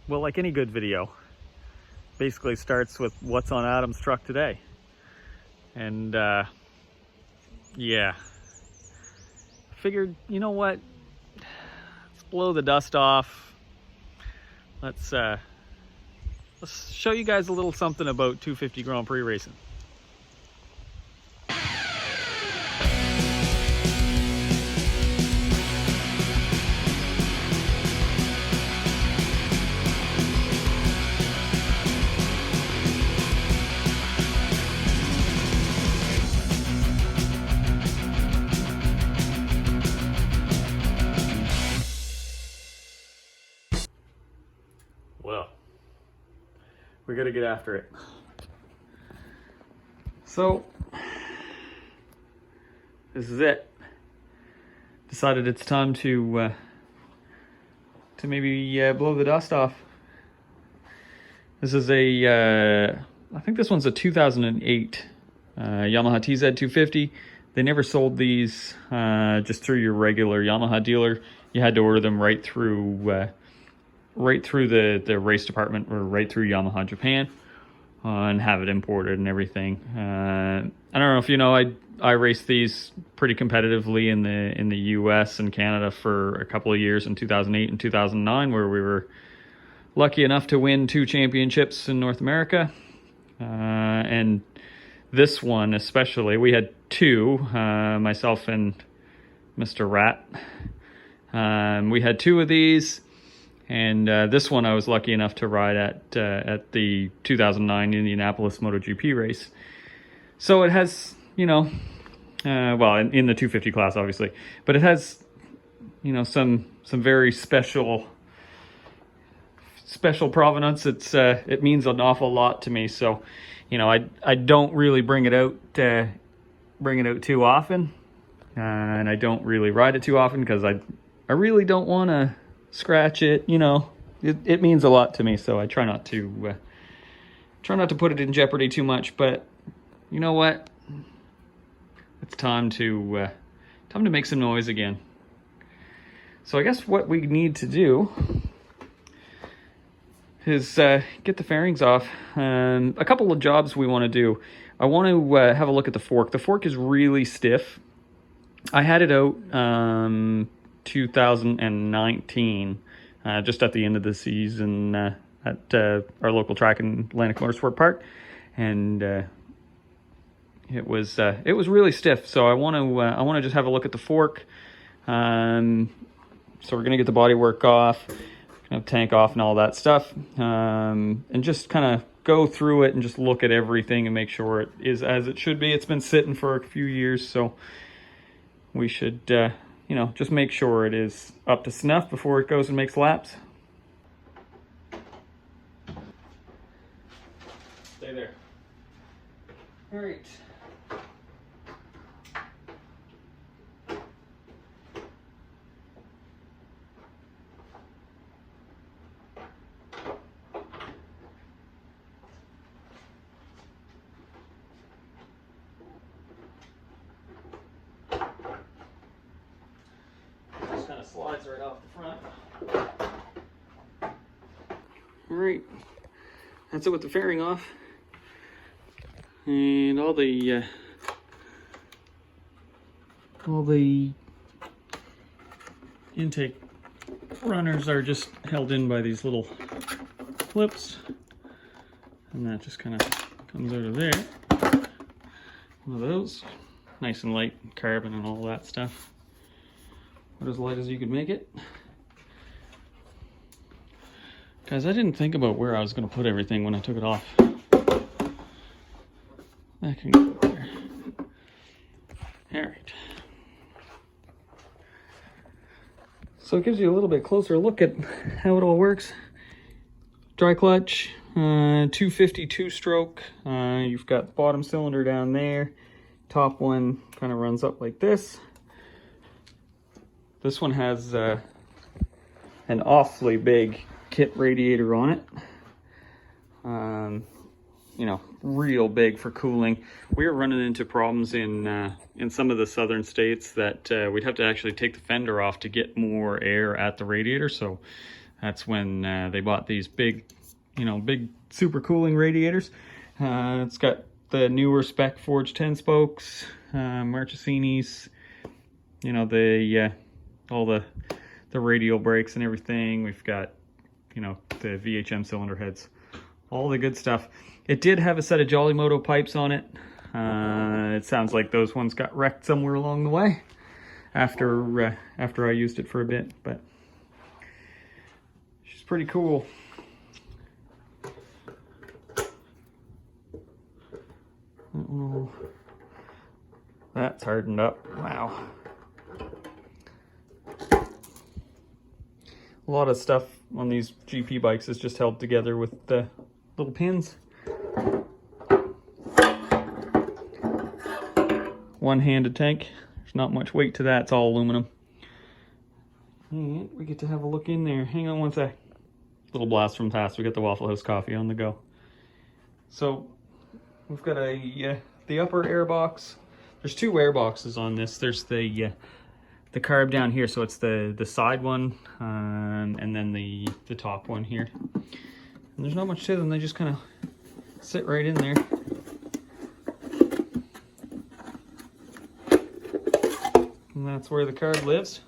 well, like any good video, basically starts with what's on Adam's truck today. And yeah, figured, you know what, let's blow the dust off. Let's show you guys a little something about 250 Grand Prix racing. Well, we gotta get after it. So, this is it. Decided it's time to maybe blow the dust off. This is a, I think this one's a 2008 Yamaha TZ250. They never sold these just through your regular Yamaha dealer. You had to order them right through the race department, or right through Yamaha Japan, and have it imported and everything. I don't know if you know, I raced these pretty competitively in the US and Canada for a couple of years in 2008 and 2009, where we were lucky enough to win 2 championships in North America. And this one especially, we had 2, myself and Mr. Rat. We had 2 of these. And this one I was lucky enough to ride at the 2009 Indianapolis MotoGP race. So it has, you know, well, in the 250 class, obviously, but it has, you know, some very special provenance. It means an awful lot to me. So, you know, I don't really bring it out too often, and I don't really ride it too often because I really don't want to scratch it. You know, it means a lot to me, so I try not to put it in jeopardy too much. But you know what, it's time to make some noise again. So I guess what we need to do is get the fairings off. A couple of jobs we want to do. I want to have a look at the fork. The fork is really stiff. I had it out 2019, just at the end of the season at our local track in Atlantic Motorsport Park, and it was really stiff. So I want to just have a look at the fork. So we're gonna get the bodywork off, tank off, and all that stuff, and just kind of go through it and just look at everything and make sure it is as it should be. It's been sitting for a few years, so we should you know, just make sure it is up to snuff before it goes and makes laps. Stay there. All right. Slides right off the front. All right, that's it with the fairing off, and all the intake runners are just held in by these little clips, and that just kind of comes out of there. One of those, nice and light, carbon and all that stuff. As light as you could make it. Guys, I didn't think about where I was going to put everything when I took it off. That can go there. Alright. So it gives you a little bit closer look at how it all works. Dry clutch, 252 stroke. You've got the bottom cylinder down there. Top one kind of runs up like this. This one has an awfully big kit radiator on it. You know, real big for cooling. We are running into problems in some of the southern states that we'd have to actually take the fender off to get more air at the radiator. So That's when they bought these big, big super cooling radiators. It's got the newer spec forged 10 spokes, Marchesini's, all the radial brakes and everything. We've got, the VHM cylinder heads, all the good stuff. It did have a set of Jolly Moto pipes on it. It sounds like those ones got wrecked somewhere along the way after I used it for a bit, but she's pretty cool. Oh, that's hardened up. Wow. A lot of stuff on these GP bikes is just held together with the little pins. One-handed tank. There's not much weight to that. It's all aluminum. And we get to have a look in there. Hang on one sec. Little blast from past. We got the Waffle House coffee on the go. So we've got the upper air box. There's two air boxes on this. There's the carb down here, so it's the side one, and then the top one here. And there's not much to them. They just kind of sit right in there. And that's where the carb lives.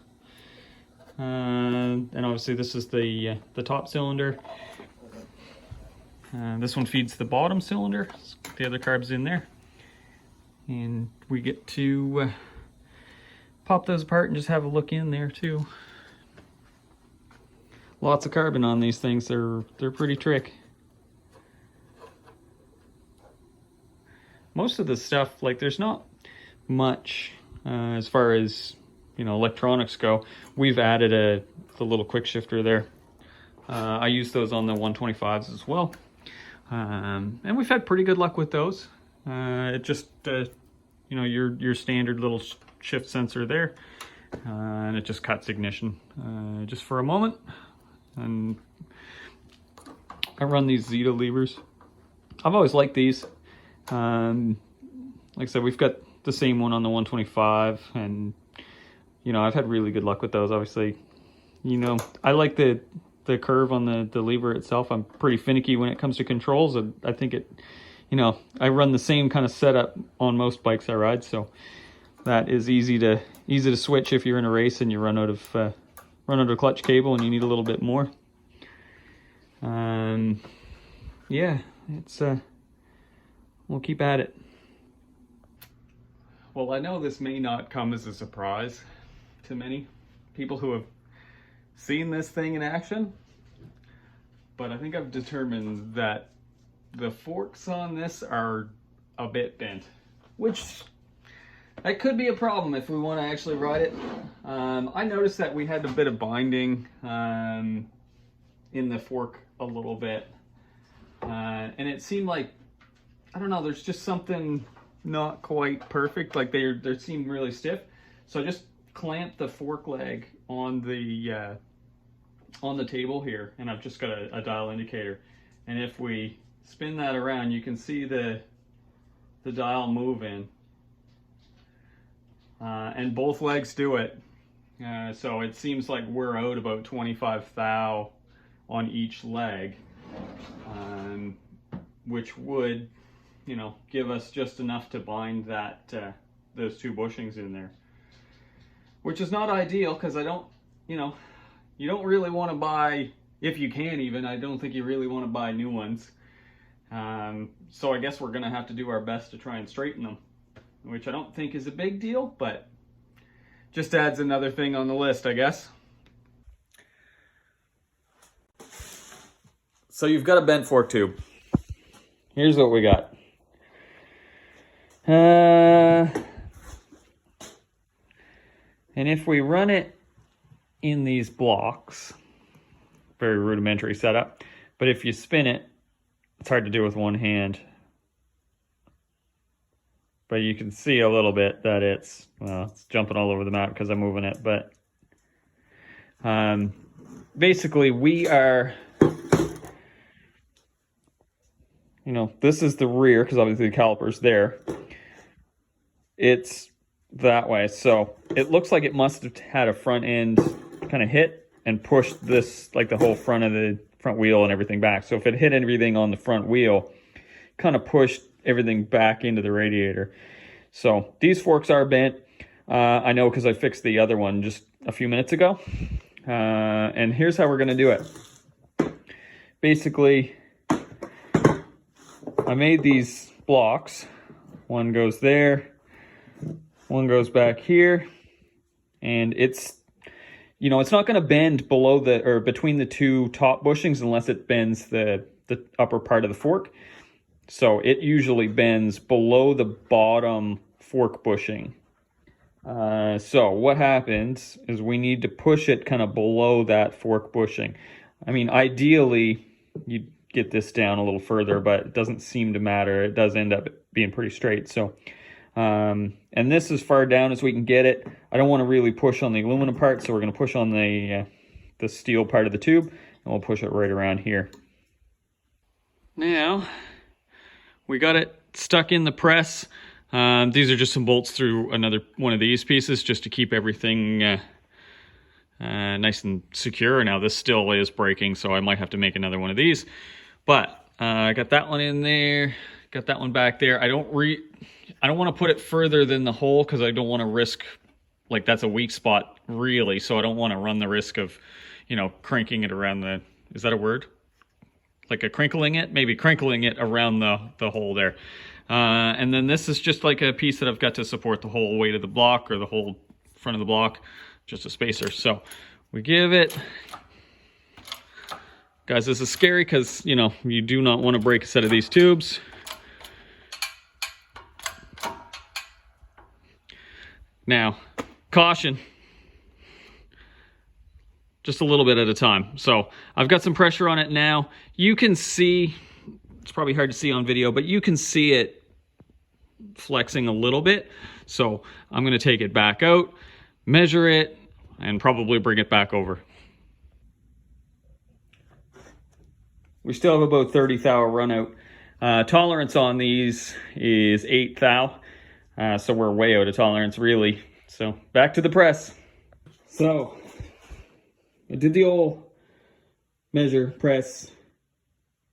And obviously this is the top cylinder. This one feeds the bottom cylinder. The other carb's in there. And we get to pop those apart and just have a look in there too. Lots of carbon on these things. They're pretty trick. Most of the stuff, like, there's not much as far as electronics go. We've added the little quick shifter there. I use those on the 125s as well, and we've had pretty good luck with those. It just your standard little shift sensor there, and it just cuts ignition just for a moment. And I run these Zeta levers. I've always liked these. Like I said, we've got the same one on the 125, and I've had really good luck with those. Obviously, I like the curve on the lever itself. I'm pretty finicky when it comes to controls, and I think it, I run the same kind of setup on most bikes I ride, so that is easy to switch if you're in a race and you run out of clutch cable and you need a little bit more. Yeah, it's we'll keep at it. Well, I know this may not come as a surprise to many people who have seen this thing in action, but I think I've determined that the forks on this are a bit bent, which that could be a problem if we want to actually ride it. I noticed that we had a bit of binding in the fork a little bit, and it seemed like, I don't know, there's just something not quite perfect. Like they seem really stiff. So I just clamped the fork leg on the table here, and I've just got a dial indicator. And if we spin that around, you can see the dial moving, and both legs do it. So it seems like we're out about 25 thou on each leg, which would give us just enough to bind those two bushings in there, which is not ideal, because I don't, you don't really want to buy, if you can even, I don't think you really want to buy new ones. So I guess we're going to have to do our best to try and straighten them, which I don't think is a big deal, but just adds another thing on the list, I guess. So you've got a bent fork tube. Here's what we got. And if we run it in these blocks, very rudimentary setup, but if you spin it, it's hard to do with one hand. But you can see a little bit that it's jumping all over the map because I'm moving it. But basically we are, this is the rear, because obviously the caliper's there. It's that way, so it looks like it must have had a front end kind of hit and pushed this, like the whole front of the front wheel and everything back. So if it hit everything on the front wheel, kind of pushed everything back into the radiator. So these forks are bent. I know because I fixed the other one just a few minutes ago. And here's how we're going to do it. Basically, I made these blocks. One goes there, one goes back here, and it's, you know, it's not going to bend below the, or between the two top bushings unless it bends the upper part of the fork. So it usually bends below the bottom fork bushing. So what happens is we need to push it kind of below that fork bushing. I mean, ideally, you'd get this down a little further, but it doesn't seem to matter. It does end up being pretty straight. So, and this as far down as we can get it. I don't want to really push on the aluminum part, so we're going to push on the steel part of the tube, and we'll push it right around here. Now, we got it stuck in the press. These are just some bolts through another one of these pieces just to keep everything nice and secure. Now this still is breaking, so I might have to make another one of these. But I got that one in there, got that one back there. I don't want to put it further than the hole because I don't want to risk, like that's a weak spot really, so I don't want to run the risk of, you know, cranking it around the, is that a word? Like a crinkling it? Maybe crinkling it around the hole there. And then this is just like a piece that I've got to support the whole weight of the block or the whole front of the block, just a spacer. So we give it, guys, this is scary because, you know, you do not want to break a set of these tubes. Now, caution, just a little bit at a time. So I've got some pressure on it now. You can see, it's probably hard to see on video, but you can see it flexing a little bit. So I'm going to take it back out, measure it, and probably bring it back over. We still have about 30 thou run out. Tolerance on these is 8 thou. So we're way out of tolerance really. So back to the press. So I did the old measure, press,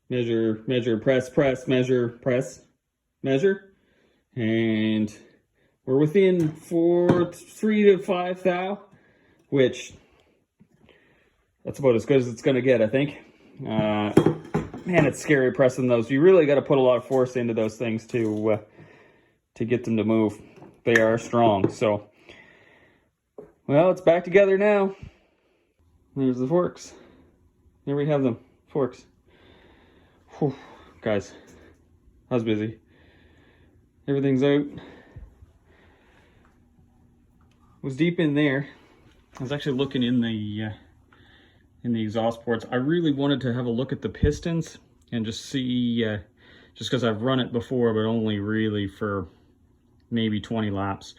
measure, measure, press, press, measure, press, measure. And we're within 3 to 5 thou, which that's about as good as it's going to get, I think. Man, it's scary pressing those. You really got to put a lot of force into those things to get them to move. They are strong. So, well, it's back together now. There's the forks. Here we have them, forks. Whew. Guys, I was busy. Everything's out. Was deep in there. I was actually looking in the exhaust ports. I really wanted to have a look at the pistons and just see, just because I've run it before, but only really for maybe 20 laps.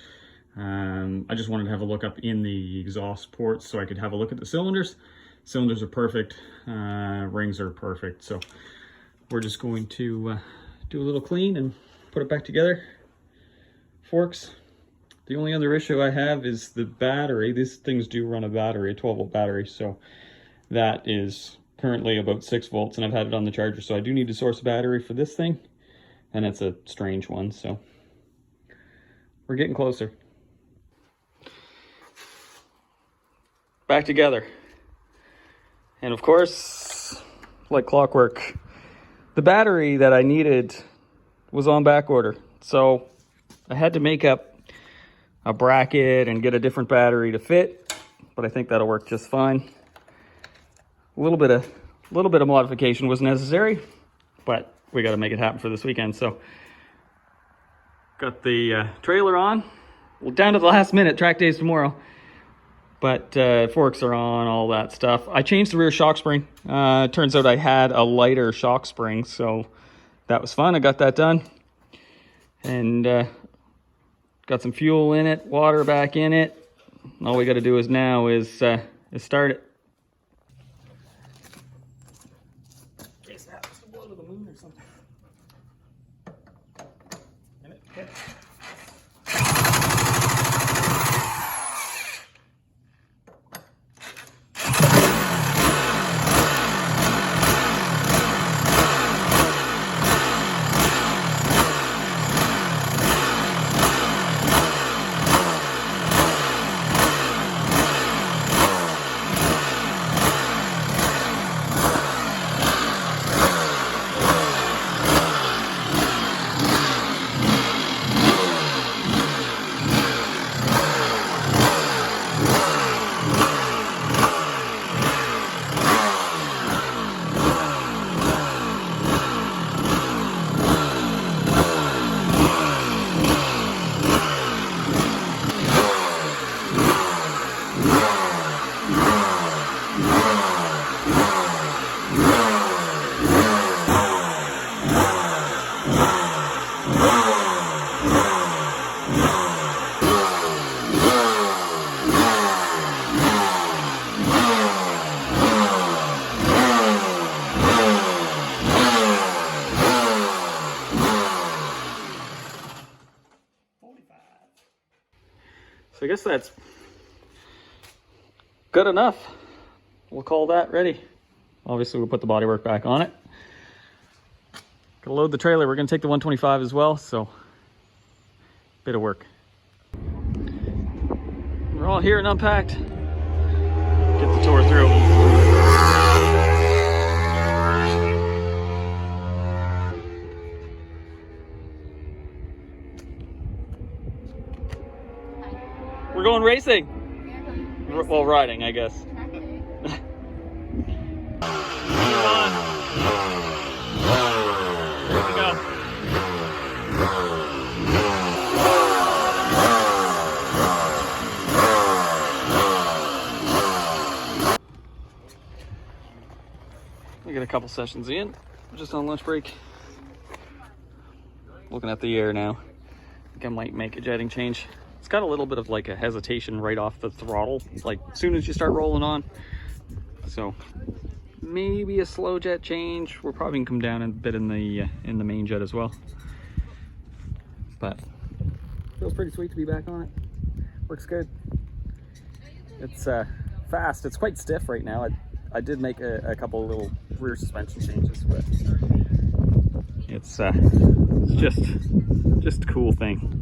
I just wanted to have a look up in the exhaust ports so I could have a look at the cylinders. Cylinders are perfect. Rings are perfect. So we're just going to do a little clean and put it back together. Forks. The only other issue I have is the battery. These things do run a battery, a 12-volt battery. So that is currently about 6 volts, and I've had it on the charger. So I do need to source a battery for this thing, and it's a strange one. So we're getting closer. Back together. And of course, like clockwork, the battery that I needed was on back order. So I had to make up a bracket and get a different battery to fit, but I think that'll work just fine. A little bit of modification was necessary, but we got to make it happen for this weekend. So got the trailer on. Well, down to the last minute. Track day's tomorrow. But forks are on, all that stuff. I changed the rear shock spring. Turns out I had a lighter shock spring, so that was fun. I got that done. And got some fuel in it, water back in it. All we got to do is now is start it. In case it happens to blow to the moon or something. Okay. guess that's good enough. We'll call that ready. Obviously, we'll put the bodywork back on it. Gonna load the trailer. We're gonna take the 125 as well, so bit of work. We're all here and unpacked. Get the tour through. We're going racing. Well, riding, I guess. Here we go. We get a couple sessions in, just on lunch break. Looking at the air now. I think I might make a jetting change. It's got a little bit of like a hesitation right off the throttle, like as soon as you start rolling on. So maybe a slow jet change. We're probably gonna come down a bit in the main jet as well. But feels pretty sweet to be back on it. Works good. It's fast. It's quite stiff right now. I did make a couple little rear suspension changes, but it's just a cool thing.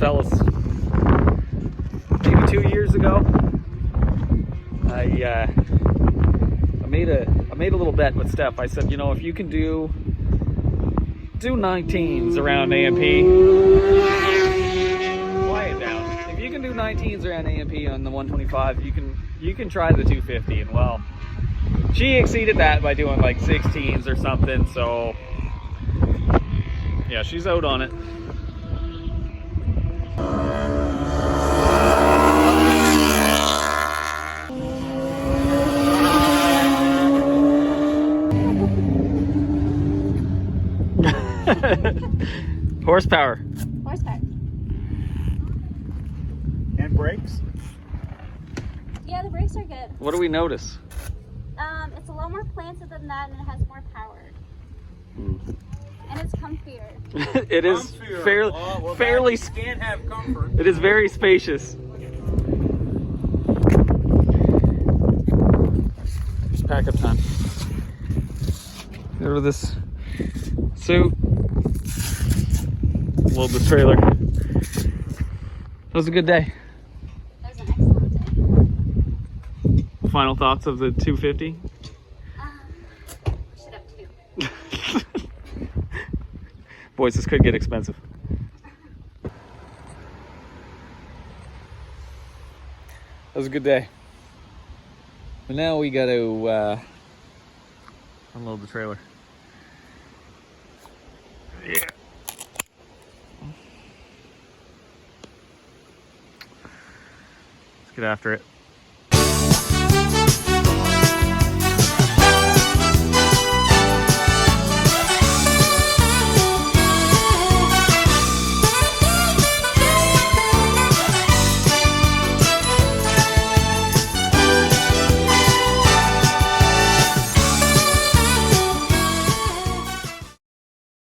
fellas, maybe 2 years ago, I made a little bet with Steph. I said, you know, if you can do 19s around A&P, quiet down. If you can do 19s around A&P on the 125, you can try the 250. And well, she exceeded that by doing like 16s or something. So yeah, she's out on it. Horsepower. And brakes? Yeah, the brakes are good. What do we notice? It's a lot more planted than that, and it has more power. And it's comfier. It is fairly can't have comfort. It is very spacious. It's pack-up time. Go to this suit. Load this trailer. That was a good day. That was an excellent day. Final thoughts of the 250? Should have two. Boys, this could get expensive. That was a good day. But now we got to unload the trailer. Yeah. Let's get after it.